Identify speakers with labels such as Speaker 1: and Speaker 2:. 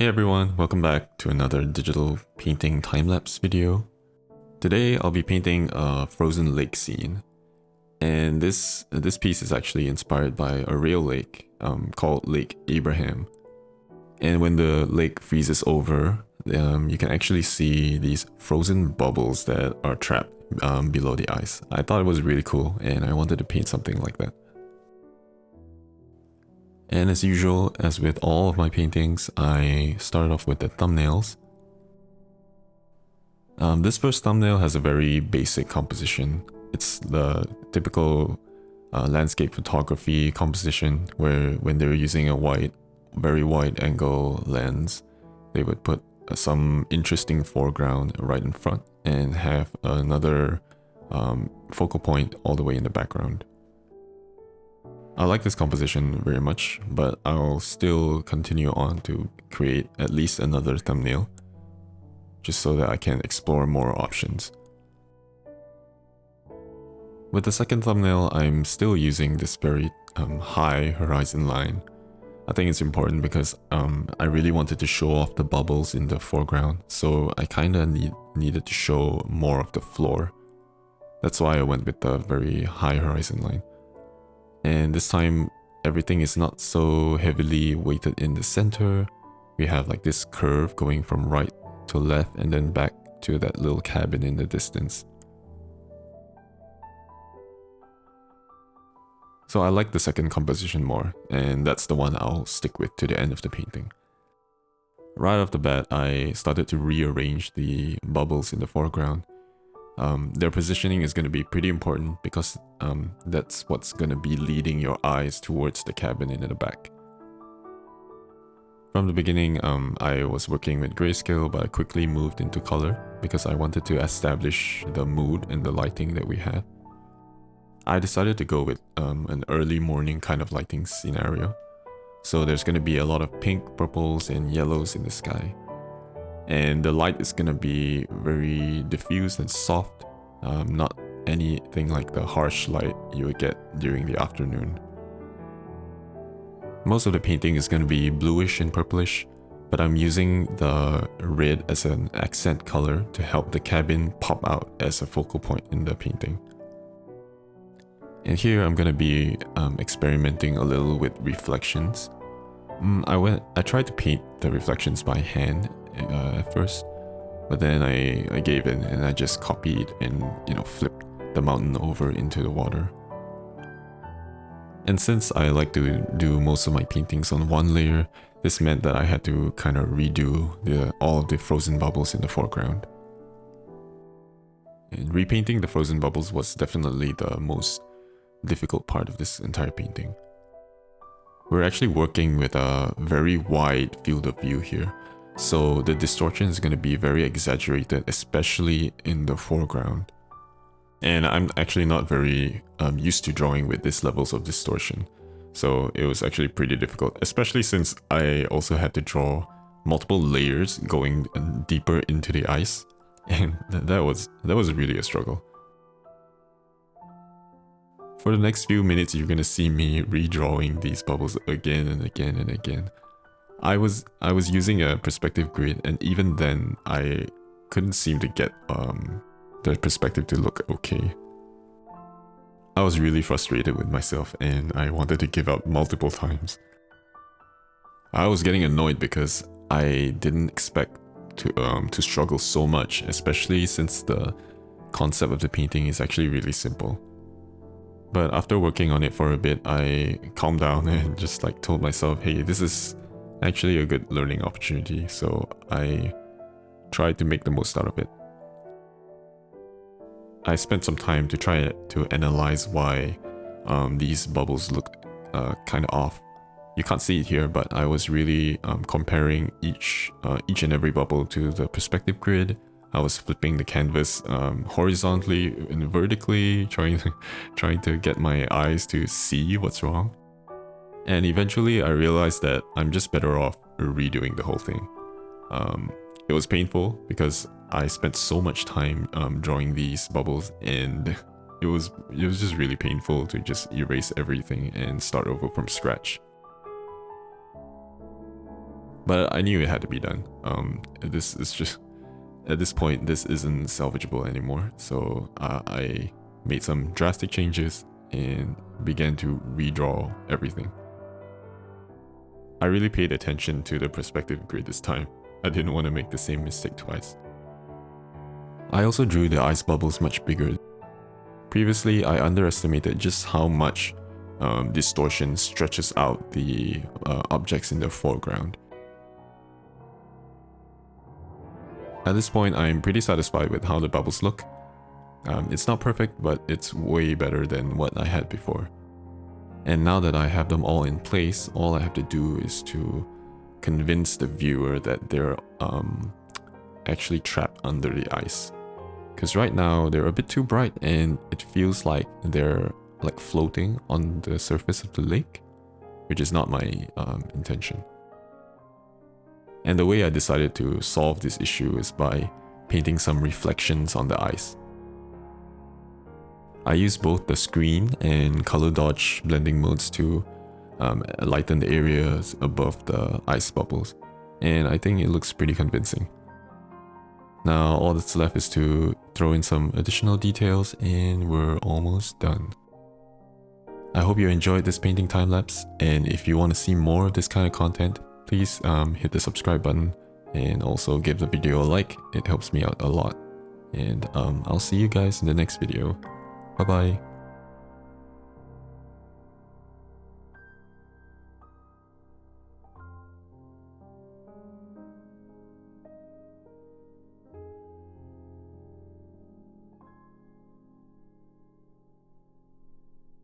Speaker 1: Hey everyone, welcome back to another digital painting time-lapse video. Today I'll be painting a frozen lake scene. And this piece is actually inspired by a real lake called Lake Abraham. And when the lake freezes over, you can actually see these frozen bubbles that are trapped below the ice. I thought it was really cool and I wanted to paint something like that. And as usual, as with all of my paintings, I start off with the thumbnails. This first thumbnail has a very basic composition. It's the typical landscape photography composition where when they're using a very wide angle lens, they would put some interesting foreground right in front and have another focal point all the way in the background. I like this composition very much, but I'll still continue on to create at least another thumbnail, just so that I can explore more options. With the second thumbnail, I'm still using this very high horizon line. I think it's important because I really wanted to show off the bubbles in the foreground, so I kinda needed to show more of the floor. That's why I went with the very high horizon line. And this time, everything is not so heavily weighted in the center. We have like this curve going from right to left and then back to that little cabin in the distance. So I like the second composition more, and that's the one I'll stick with to the end of the painting. Right off the bat, I started to rearrange the bubbles in the foreground. Their positioning is going to be pretty important because that's what's going to be leading your eyes towards the cabin in the back. From the beginning, I was working with grayscale, but I quickly moved into color because I wanted to establish the mood and the lighting that we had. I decided to go with an early morning kind of lighting scenario. So there's going to be a lot of pink, purples, and yellows in the sky. And the light is going to be very diffuse and soft, not anything like the harsh light you would get during the afternoon. Most of the painting is going to be bluish and purplish, but I'm using the red as an accent color to help the cabin pop out as a focal point in the painting. And here I'm going to be experimenting a little with reflections. I tried to paint the reflections by hand at first, but then I gave in and I just copied and flipped the mountain over into the water. And since I like to do most of my paintings on one layer, this meant that I had to kind of redo all of the frozen bubbles in the foreground. And repainting the frozen bubbles was definitely the most difficult part of this entire painting. We're actually working with a very wide field of view here, so the distortion is going to be very exaggerated, especially in the foreground. And I'm actually not very used to drawing with these levels of distortion, so it was actually pretty difficult, especially since I also had to draw multiple layers going deeper into the ice, and that was really a struggle. For the next few minutes, you're gonna see me redrawing these bubbles again and again and again. I was using a perspective grid, and even then, I couldn't seem to get the perspective to look okay. I was really frustrated with myself, and I wanted to give up multiple times. I was getting annoyed because I didn't expect to struggle so much, especially since the concept of the painting is actually really simple. But after working on it for a bit, I calmed down and just told myself, hey, this is actually a good learning opportunity, so I tried to make the most out of it. I spent some time to try to analyze why these bubbles look kind of off. You can't see it here, but I was really comparing each and every bubble to the perspective grid. I was flipping the canvas horizontally and vertically, trying to get my eyes to see what's wrong. And eventually I realized that I'm just better off redoing the whole thing. It was painful because I spent so much time drawing these bubbles, and it was just really painful to just erase everything and start over from scratch. But I knew it had to be done. This is just, at this point, this isn't salvageable anymore. So I made some drastic changes and began to redraw everything. I really paid attention to the perspective grid this time. I didn't want to make the same mistake twice. I also drew the ice bubbles much bigger. Previously, I underestimated just how much distortion stretches out the objects in the foreground. At this point, I'm pretty satisfied with how the bubbles look. It's not perfect, but it's way better than what I had before. And now that I have them all in place, all I have to do is to convince the viewer that they're actually trapped under the ice. Because right now, they're a bit too bright and it feels like they're like floating on the surface of the lake, which is not my intention. And the way I decided to solve this issue is by painting some reflections on the ice. I used both the screen and color dodge blending modes to lighten the areas above the ice bubbles, and I think it looks pretty convincing. Now all that's left is to throw in some additional details and we're almost done. I hope you enjoyed this painting time lapse, and if you want to see more of this kind of content, please hit the subscribe button and also give the video a like. It helps me out a lot. And I'll see you guys in the next video. Bye bye.